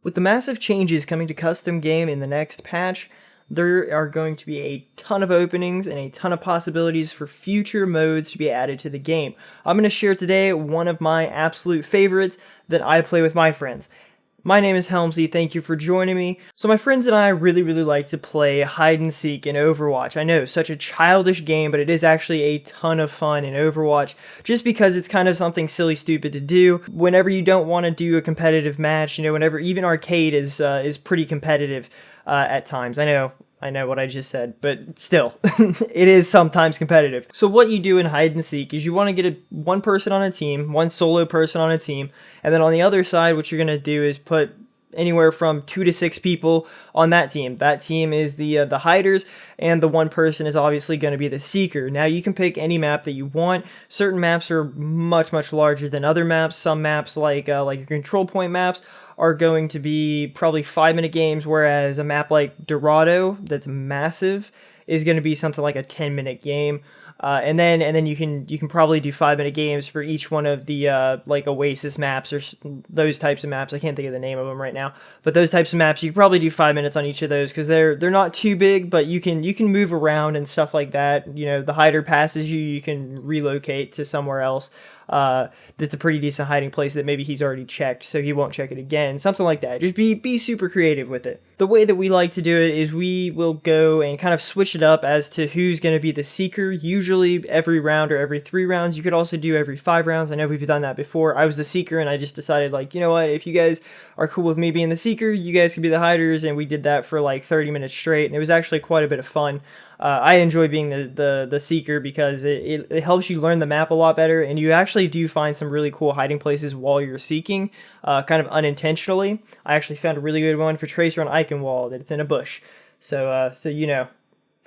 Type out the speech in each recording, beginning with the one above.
With the massive changes coming to custom game in the next patch, there are going to be a ton of openings and a ton of possibilities for future modes to be added to the game. I'm going to share today one of my absolute favorites that I play with my friends. My name is Helmsy, thank you for joining me. So my friends and I really like to play hide and seek in Overwatch. I know, such a childish game, but it is actually a ton of fun in Overwatch, just because it's kind of something silly stupid to do. Whenever you don't want to do a competitive match, whenever even arcade is pretty competitive at times. I know what I just said, but still, it is sometimes competitive. So what you do in hide and seek is you want to get one person on a team, one solo person on a team, and then on the other side, what you're going to do is put anywhere from 2 to 6 people on that team. That team is the hiders, and the one person is obviously going to be the seeker. Now you can pick any map that you want. Certain maps are much larger than other maps. Some maps like your control point maps are going to be probably 5-minute games, whereas a map like Dorado, that's massive, is going to be something like a 10-minute game. And then you can probably do 5-minute games for each one of the like Oasis maps or those types of maps. I can't think of the name of them right now, but those types of maps you can probably do 5 minutes on each of those because they're not too big, but you can move around and stuff like that. The hider passes you can relocate to somewhere else. That's a pretty decent hiding place that maybe he's already checked, so he won't check it again. Something like that. Just be super creative with it. The way that we like to do it is we will go and kind of switch it up as to who's going to be the seeker, usually every round or every 3 rounds. You could also do every 5 rounds. I know we've done that before. I was the seeker, and I just decided, like, you know what, if you guys are cool with me being the seeker, you guys can be the hiders, and we did that for like 30 minutes straight, and it was actually quite a bit of fun. I enjoy being the seeker because it helps you learn the map a lot better, and you actually do find some really cool hiding places while you're seeking, kind of unintentionally. I actually found a really good one for Tracer on Eichenwald. It's in a bush. So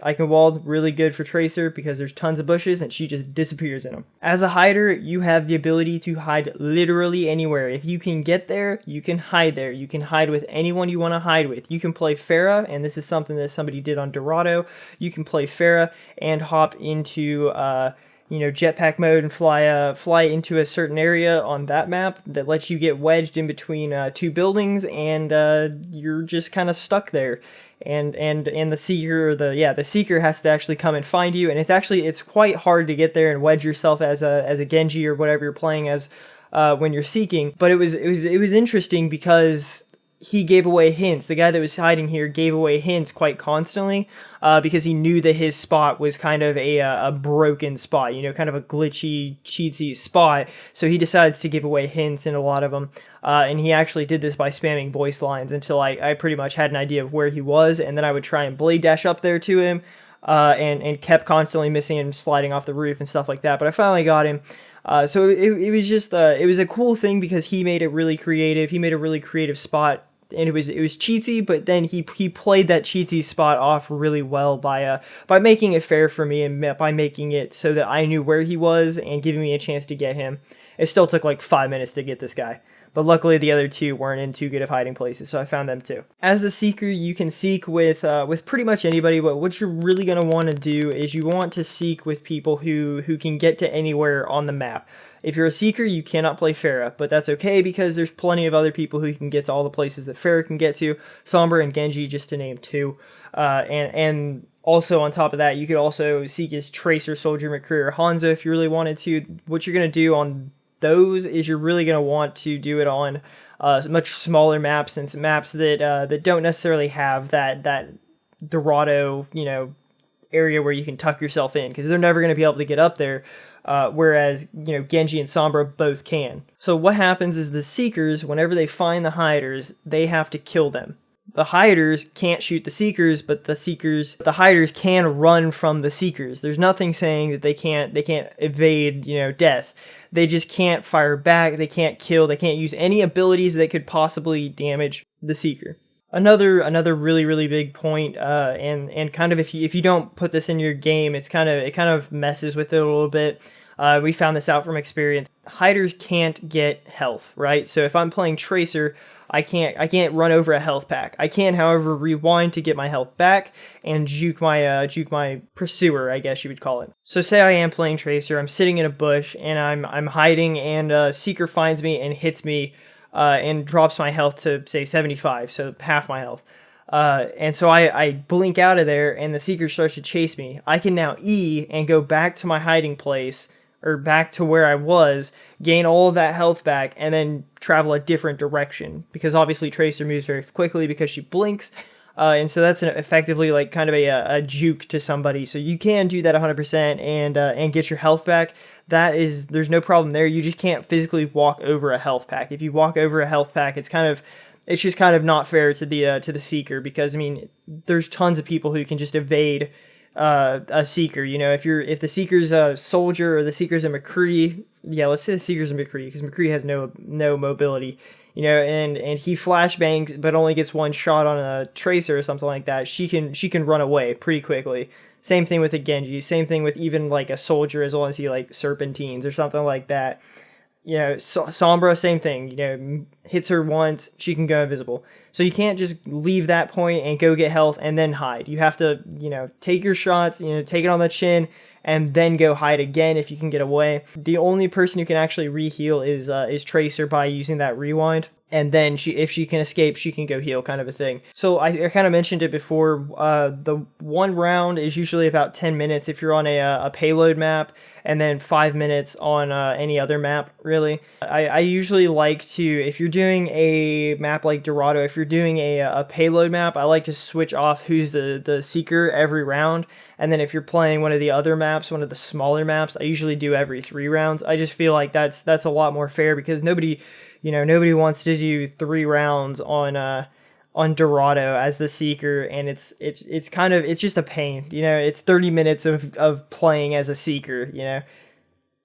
Eichenwald, really good for Tracer because there's tons of bushes and she just disappears in them. As a hider, you have the ability to hide literally anywhere. If you can get there, you can hide there. You can hide with anyone you want to hide with. You can play Pharah, and this is something that somebody did on Dorado. You can play Pharah and hop into jetpack mode and fly into a certain area on that map that lets you get wedged in between 2 buildings, and you're just kind of stuck there. And the seeker, the seeker has to actually come and find you, and it's quite hard to get there and wedge yourself as a Genji or whatever you're playing as when you're seeking. But it was interesting because he gave away hints. The guy that was hiding here gave away hints quite constantly because he knew that his spot was kind of a broken spot, kind of a glitchy, cheatsy spot. So he decided to give away hints in a lot of them. And he actually did this by spamming voice lines until I pretty much had an idea of where he was, and then I would try and blade dash up there to him and kept constantly missing him, sliding off the roof and stuff like that. But I finally got him. So it was just it was a cool thing because he made it really creative. He made a really creative spot, and it was cheatsy, but then he played that cheatsy spot off really well by making it fair for me and by making it so that I knew where he was and giving me a chance to get him. It still took like 5 minutes to get this guy, but luckily the other 2 weren't in too good of hiding places, so I found them too. As the seeker, you can seek with pretty much anybody, but what you're really going to want to do is you want to seek with people who can get to anywhere on the map. If you're a seeker, you cannot play Pharah, but that's okay because there's plenty of other people who can get to all the places that Pharah can get to, Sombra and Genji, just to name 2. And also on top of that, you could also seek as Tracer, Soldier, McCree, or Hanzo if you really wanted to. What you're going to do on those is you're really going to want to do it on much smaller maps, and some maps that don't necessarily have that Dorado area where you can tuck yourself in, because they're never going to be able to get up there. Whereas Genji and Sombra both can. So what happens is the seekers, whenever they find the hiders, they have to kill them. The hiders can't shoot the seekers, but the hiders can run from the seekers. There's nothing saying that they can't evade death. They just can't fire back. They can't kill. They can't use any abilities that could possibly damage the seeker. Another really big point, and kind of if you don't put this in your game, it kind of messes with it a little bit. We found this out from experience. Hiders can't get health, right? So if I'm playing Tracer, I can't run over a health pack. I can, however, rewind to get my health back and juke my pursuer, I guess you would call it. So say I am playing Tracer, I'm sitting in a bush and I'm hiding, and Seeker finds me and hits me and drops my health to say 75, so half my health. And so I blink out of there, and the Seeker starts to chase me. I can now E and go back to my hiding place, or back to where I was, gain all of that health back, and then travel a different direction. Because obviously Tracer moves very quickly because she blinks, and so that's effectively like kind of a juke to somebody. So you can do that 100% and get your health back. There's no problem there. You just can't physically walk over a health pack. If you walk over a health pack, it's just kind of not fair to the Seeker, because I mean there's tons of people who can just evade a Seeker. You know, if the Seeker's a Soldier or the Seeker's a McCree, yeah, let's say the Seeker's a McCree, because McCree has no mobility. You know, and he flashbangs but only gets one shot on a Tracer or something like that. She can run away pretty quickly. Same thing with a Genji. Same thing with even like a Soldier, as long as he like serpentines or something like that. You know, Sombra, same thing. You know, hits her once, she can go invisible. So you can't just leave that point and go get health and then hide. You have to, you know, take your shots, you know, take it on the chin, and then go hide again if you can get away. The only person who can actually re-heal is Tracer by using that rewind. And then if she can escape, she can go heal, kind of a thing. So I kind of mentioned it before. The one round is usually about 10 minutes if you're on a payload map, and then 5 minutes on any other map, really. I usually like to, if you're doing a map like Dorado, if you're doing a payload map, I like to switch off who's the Seeker every round. And then if you're playing one of the other maps, one of the smaller maps, I usually do every 3 rounds. I just feel like that's a lot more fair, because nobody wants to do 3 rounds on Dorado as the Seeker, and it's just a pain. You know, it's 30 minutes of playing as a Seeker, you know.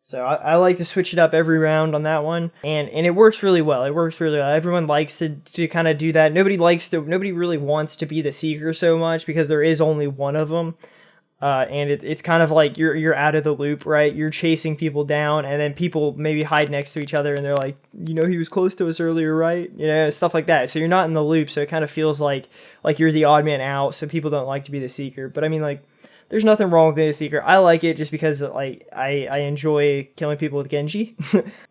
So I like to switch it up every round on that one, and it works really well. Everyone likes to kind of do that. Nobody really wants to be the Seeker so much, because there is only one of them. And it's kind of like you're out of the loop, right? You're chasing people down, and then people maybe hide next to each other, and they're like, you know, he was close to us earlier, right? You know, stuff like that. So you're not in the loop, so it kind of feels like you're the odd man out. So people don't like to be the Seeker. But I mean, like, there's nothing wrong with being a Seeker. I like it just because like I enjoy killing people with Genji,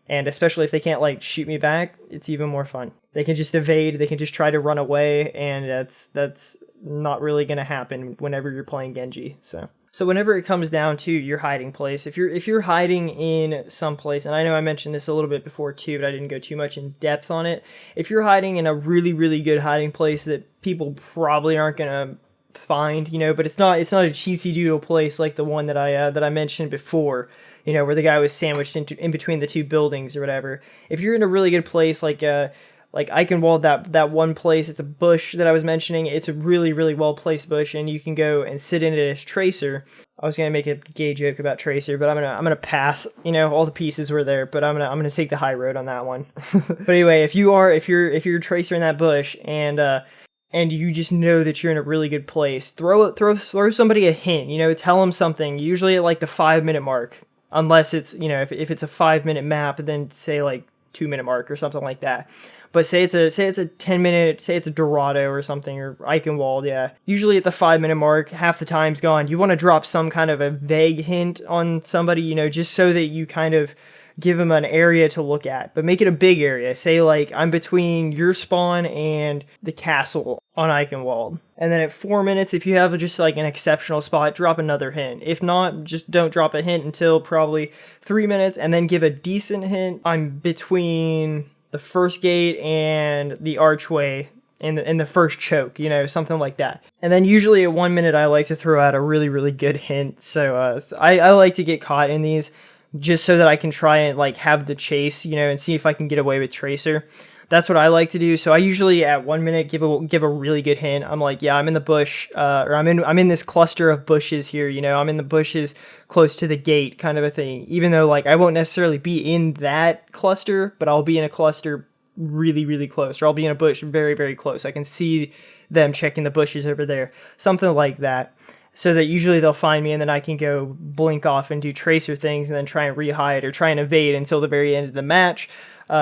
and especially if they can't like shoot me back, it's even more fun. They can just evade. They can just try to run away, and that's not really going to happen whenever you're playing Genji. So whenever it comes down to your hiding place, if you're hiding in some place, and I know I mentioned this a little bit before too, but I didn't go too much in depth on it. If you're hiding in a really, really good hiding place that people probably aren't going to find, you know, but it's not a cheatsy doodle place like the one that I mentioned before, you know, where the guy was sandwiched in between the 2 buildings or whatever. If you're in a really good place, like Eichenwald, that one place, it's a bush that I was mentioning. It's a really, really well placed bush, and you can go and sit in it as Tracer. I was gonna make a gay joke about Tracer, but I'm gonna pass. You know, all the pieces were there, but I'm gonna take the high road on that one. But anyway, if you're Tracer in that bush, and you just know that you're in a really good place, throw somebody a hint. You know, tell them something. Usually at like the 5-minute mark, unless it's, you know, if it's a 5-minute map, then say like 2-minute mark or something like that. But say it's a 10-minute, say it's a Dorado or something, or Eichenwald, yeah. Usually at the 5-minute mark, half the time's gone. You want to drop some kind of a vague hint on somebody, you know, just so that you kind of give them an area to look at. But make it a big area. Say like, I'm between your spawn and the castle on Eichenwald. And then at 4 minutes, if you have just like an exceptional spot, drop another hint. If not, just don't drop a hint until probably 3 minutes, and then give a decent hint. I'm between the first gate and the archway in the first choke, you know, something like that. And then usually at 1 minute, I like to throw out a really, really good hint. So I like to get caught in these just so that I can try and like have the chase, you know, and see if I can get away with Tracer. That's what I like to do. So I usually at 1 minute give a really good hint. I'm like, yeah, I'm in the bush, or I'm in this cluster of bushes here. You know, I'm in the bushes close to the gate, kind of a thing. Even though like I won't necessarily be in that cluster, but I'll be in a cluster really, really close, or I'll be in a bush very, very close. I can see them checking the bushes over there, something like that. So that usually they'll find me, and then I can go blink off and do Tracer things, and then try and re-hide or try and evade until the very end of the match.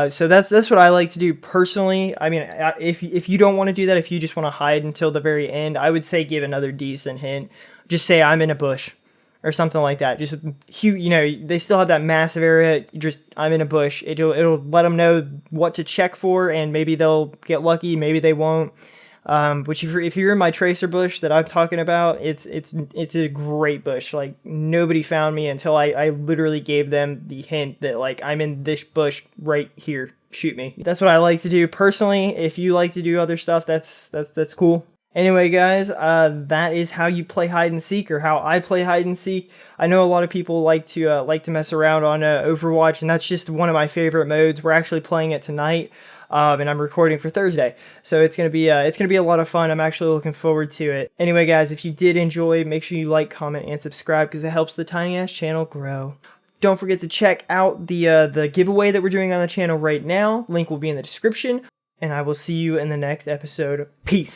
So that's what I like to do personally. I mean, if you don't want to do that, if you just want to hide until the very end, I would say give another decent hint. Just say I'm in a bush, or something like that. Just huge, you know, they still have that massive area. Just I'm in a bush. It'll let them know what to check for, and maybe they'll get lucky, maybe they won't. Which if you're in my tracer bush that I'm talking about, it's a great bush. Like nobody found me until I literally gave them the hint that like I'm in this bush right here. Shoot me. That's what I like to do personally. If you like to do other stuff, that's cool. Anyway, guys, that is how you play hide and seek, or how I play hide and seek. I know a lot of people like to mess around on Overwatch, and that's just one of my favorite modes. We're actually playing it tonight, and I'm recording for Thursday, so it's gonna be a lot of fun. I'm actually looking forward to it. Anyway, guys, if you did enjoy, make sure you like, comment, and subscribe because it helps the tiny ass channel grow. Don't forget to check out the giveaway that we're doing on the channel right now. Link will be in the description, and I will see you in the next episode. Peace.